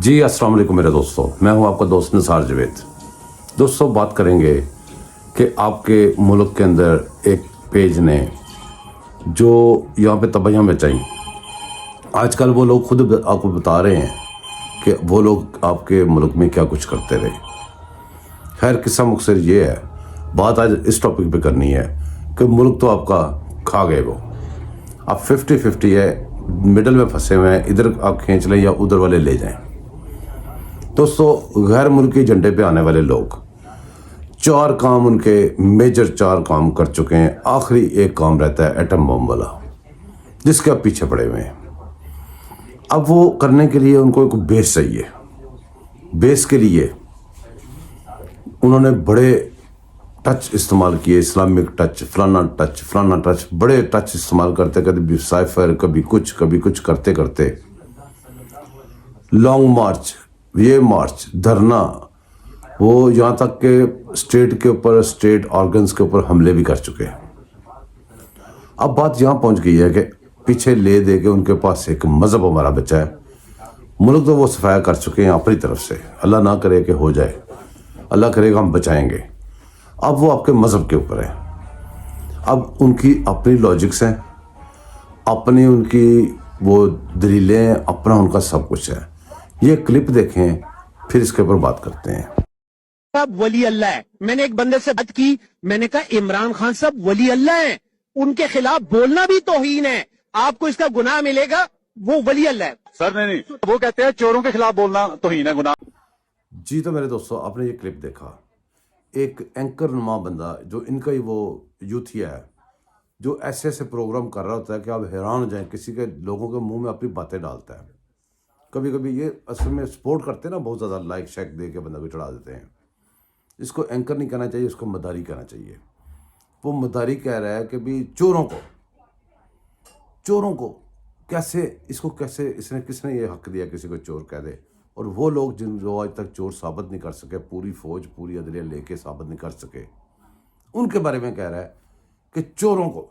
जी अस्सलाम वालेकुम मेरे दोस्तों, मैं हूं आपका दोस्त निसार जावेद। दोस्तों बात करेंगे कि आपके मुल्क के अंदर एक पेज ने जो यहाँ पे तबाहियाँ मचाई। आजकल वो लोग खुद आपको बता रहे हैं कि वो लोग आपके मुल्क में क्या कुछ करते रहे। खैर किस्सा मुख्तसर ये है, बात आज इस टॉपिक पे करनी है कि मुल्क तो आपका खा गए वो, अब 50-50 है, मिडल में फंसे हुए हैं, इधर आप खींच लें या उधर वाले ले जाएं। दोस्तों गैर मुल्की झंडे पे आने वाले लोग चार काम, उनके मेजर चार काम कर चुके हैं। आखिरी एक काम रहता है एटम बम वाला, जिसके आप पीछे पड़े हुए हैं। अब वो करने के लिए उनको एक बेस चाहिए। बेस के लिए उन्होंने बड़े टच इस्तेमाल किए, इस्लामिक टच, फलाना टच, बड़े टच इस्तेमाल करते, कभी साइफर, कभी कुछ करते करते लॉन्ग मार्च, ये मार्च, धरना, वो यहाँ तक के स्टेट के ऊपर, स्टेट ऑर्गन्स के ऊपर हमले भी कर चुके हैं। अब बात यहाँ पहुँच गई है कि पीछे ले दे के उनके पास एक मज़हब हमारा बचा है। मुल्क तो वो सफाया कर चुके हैं अपनी तरफ से, अल्लाह ना करे कि हो जाए, अल्लाह करेगा हम बचाएंगे। अब वो आपके मज़हब के ऊपर है। अब उनकी अपनी लॉजिक्स हैं, अपनी उनकी वो दलीलें, अपना उनका सब कुछ है। ये क्लिप देखें, फिर इसके ऊपर बात करते हैं। साहब वली अल्लाह है। मैंने एक बंदे से बात की, मैंने कहा इमरान खान साहब वली अल्लाह है, उनके खिलाफ बोलना भी तौहीन है, आपको इसका गुनाह मिलेगा, वो वली अल्लाह है। सर नहीं, वो कहते हैं चोरों के खिलाफ बोलना तौहीन है, गुनाह। जी तो मेरे दोस्तों, आपने ये क्लिप देखा, एक एंकर नुमा बंदा जो इनका ही वो यूथिया है, जो ऐसे ऐसे प्रोग्राम कर रहा होता है कि आप हैरान हो जाएं, किसी के लोगों के मुंह में अपनी बातें डालता है। कभी कभी ये असल में सपोर्ट करते हैं ना, बहुत ज़्यादा लाइक शेक दे के बंदा को चढ़ा देते हैं। इसको एंकर नहीं कहना चाहिए, इसको मदारी कहना चाहिए। वो मदारी कह रहा है कि भी चोरों को कैसे, इसको कैसे, इसने किसने ये हक दिया किसी को चोर कह दे। और वो लोग जो आज तक चोर साबित नहीं कर सके, पूरी फौज पूरी अदलिया लेके साबित नहीं कर सके, उनके बारे में कह रहा है कि चोरों को,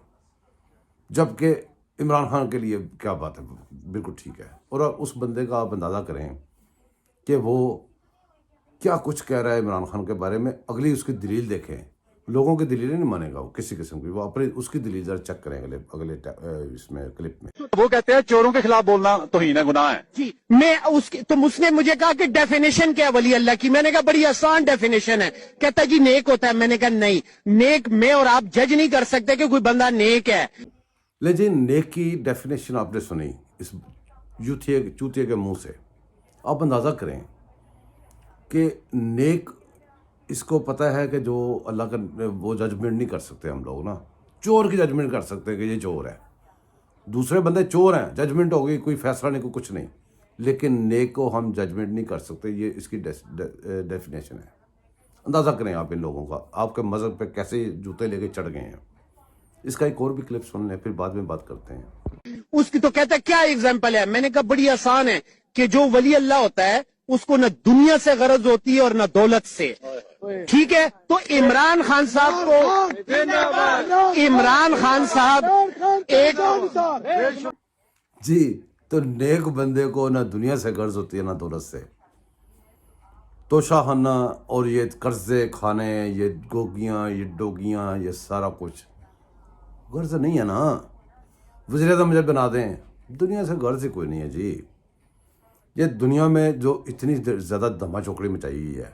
जबकि इमरान खान के लिए क्या बात है, बिल्कुल ठीक है। और उस बंदे का आप अंदाज़ा करें कि वो क्या कुछ कह रहा है इमरान खान के बारे में। अगली उसकी दलील देखें, लोगों की दलीलें नहीं मानेगा वो किसी किस्म की, वो अपनी उसकी दलील जरा चेक करें अगले इसमें क्लिप में। वो कहते हैं चोरों के खिलाफ बोलना तौहीन है, गुनाह है। जी मैं उसके, तो उसने मुझे कहा कि डेफिनेशन क्या है वली अल्लाह की। मैंने कहा बड़ी आसान डेफिनेशन है। कहता जी नेक होता है। मैंने कहा नहीं, नेक मैं और आप जज नहीं कर सकते कि कोई बंदा नेक है। लेकिन नेक की डेफिनेशन आपने सुनी इस चूतिए के मुंह से। आप अंदाज़ा करें कि नेक, इसको पता है कि जो अल्लाह का, वो जजमेंट नहीं कर सकते हम लोग ना। चोर की जजमेंट कर सकते हैं कि ये चोर है, दूसरे बंदे चोर हैं, जजमेंट हो गई, कोई फैसला नहीं, कोई कुछ नहीं। लेकिन नेक को हम जजमेंट नहीं कर सकते, ये इसकी डेफिनेशन है। अंदाज़ा करें आप इन लोगों का, आपके मज़हब पे कैसे जूते लेके चढ़ गए हैं। इसका एक और भी क्लिप सुन लें, फिर बाद में बात करते हैं। उसकी तो कहता है क्या एग्जाम्पल है। मैंने कहा बड़ी आसान है कि जो वली अल्लाह होता है उसको न दुनिया से गरज होती है और न दौलत से। ठीक है, तो इमरान खान साहब एक जी, तो नेक बंदे को ना दुनिया से गर्ज होती है ना दौलत से। तोशा खाना और ये कर्जे खाने, ये गोगियाँ, ये डोगियाँ, ये सारा कुछ गर्ज नहीं है ना। वज़ीर-ए-आज़म मुझे बना दें, दुनिया से गर्ज ही कोई नहीं है जी। ये दुनिया में जो इतनी ज़्यादा धमा चौकड़ी मचाई हुई है,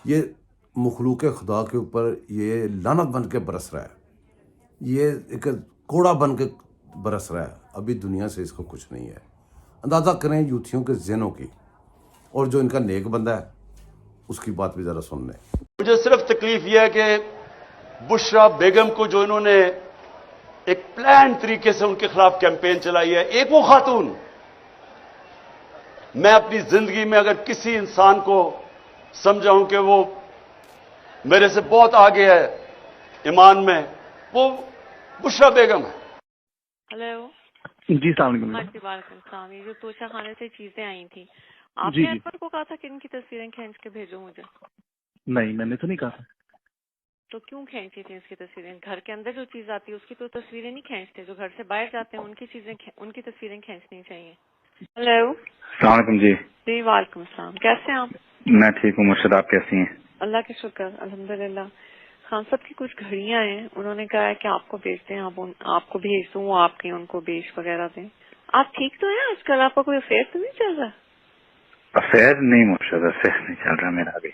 ये मखलूक खुदा के ऊपर ये लानत बन के बरस रहा है, ये एक कोड़ा बन के बरस रहा है। अभी दुनिया से इसको कुछ नहीं है। अंदाज़ा करें यूथियों के ज़हनों की, और जो इनका नेक बंदा है उसकी बात भी ज़रा सुन लें। मुझे सिर्फ तकलीफ यह है कि बुशरा बेगम को जो इन्होंने एक प्लान तरीके से उनके खिलाफ कैंपेन चलाई है, एक वो खातून, मैं अपनी जिंदगी में अगर किसी इंसान को समझाऊं कि वो मेरे से बहुत आगे है ईमान में, वो बुशरा बेगम है। हेलो जी सलाम। ये जो तोशा खाने से चीजें आई थी, आपने अनवर को कहा था कि इनकी तस्वीरें खींच के भेजो मुझे? नहीं, मैंने तो नहीं कहा। तो क्यों खींची थी इसकी तस्वीरें? घर के अंदर जो चीज आती है उसकी तो तस्वीरें नहीं खींचते, जो घर से बाहर जाते हैं उनकी चीजें, उनकी तस्वीरें खींचनी चाहिए। हेलो सलाम जी। جی وعلیکم السلام، کیسے ہیں آپ؟ میں ٹھیک ہوں مرشد، آپ کیسی ہیں؟ اللہ کے شکر الحمدللہ۔ خان صاحب کی کچھ گھڑیاں ہیں، انہوں نے کہا ہے کہ آپ کو بھیجتے ہیں، آپ کو بھیج دوں، وہ آپ کے ان کو بیچ وغیرہ دیں۔ آپ ٹھیک تو ہیں؟ آج کل آپ کا کوئی افیئر تو نہیں چل رہا؟ افیئر نہیں مرشد، افیئر نہیں چل رہا میرا ابھی۔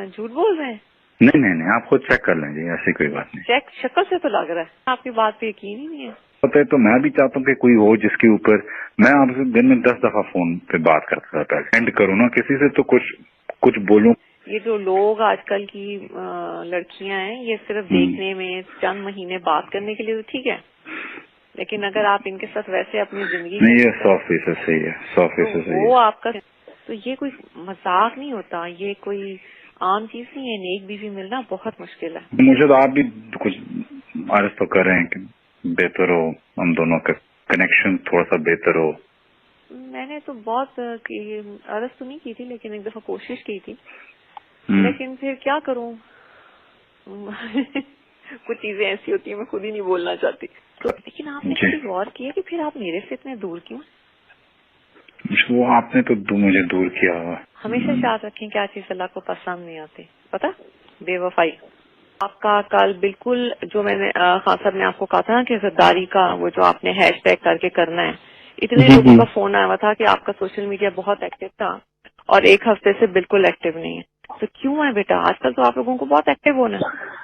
جھوٹ بول رہے ہیں؟ نہیں آپ خود چیک کر لیں جی، ایسی کوئی بات نہیں۔ چیک شکل سے تو لگ رہا ہے، آپ کی بات پہ یقین ہی نہیں ہے۔ پتہ ہے تو میں بھی چاہتا ہوں کہ کوئی ہو جس کے اوپر میں آپ سے دن میں 10 دفعہ فون پہ بات کرتا رہتا ہے، اینڈ کروں نا کسی سے تو کچھ بولوں۔ یہ جو لوگ آج کل کی لڑکیاں ہیں، یہ صرف دیکھنے میں چند مہینے بات کرنے کے لیے تو ٹھیک ہے، لیکن اگر آپ ان کے ساتھ ویسے اپنی زندگی نہیں یہ 100% صحیح ہے، 100% صحیح وہ ہے۔ آپ کا تو یہ کوئی مذاق نہیں ہوتا، یہ کوئی عام چیز نہیں ہے۔ نیک بیوی ملنا بہت مشکل ہے۔ مجھے تو آپ بھی کچھ عرض تو کر رہے ہیں کہ بہتر ہو ہم دونوں کا کنیکشن تھوڑا سا بہتر ہو۔ میں نے تو بہت عرض تو نہیں کی تھی، لیکن ایک دفعہ کوشش کی تھی، لیکن پھر کیا کروں، کچھ چیزیں ایسی ہوتی ہیں میں خود ہی نہیں بولنا چاہتی۔ تو لیکن آپ نے کبھی غور کیا کہ پھر آپ میرے سے اتنے دور کیوں؟ وہ آپ نے تو مجھے دور کیا ہوا۔ ہمیشہ یاد رکھیں کیا چیز اللہ کو پسند نہیں آتی، پتا؟ بے وفائی۔ آپ کا کل بالکل جو میں نے خان صاحب نے آپ کو کہا تھا نا کہ غداری کا وہ جو آپ نے ہیش ٹیگ کر کے کرنا ہے، اتنے لوگوں کا فون آیا ہوا تھا کہ آپ کا سوشل میڈیا بہت ایکٹیو تھا اور ایک ہفتے سے بالکل ایکٹیو نہیں ہے۔ تو کیوں ہے بیٹا؟ آج کل تو آپ لوگوں کو بہت ایکٹیو ہونا ہے۔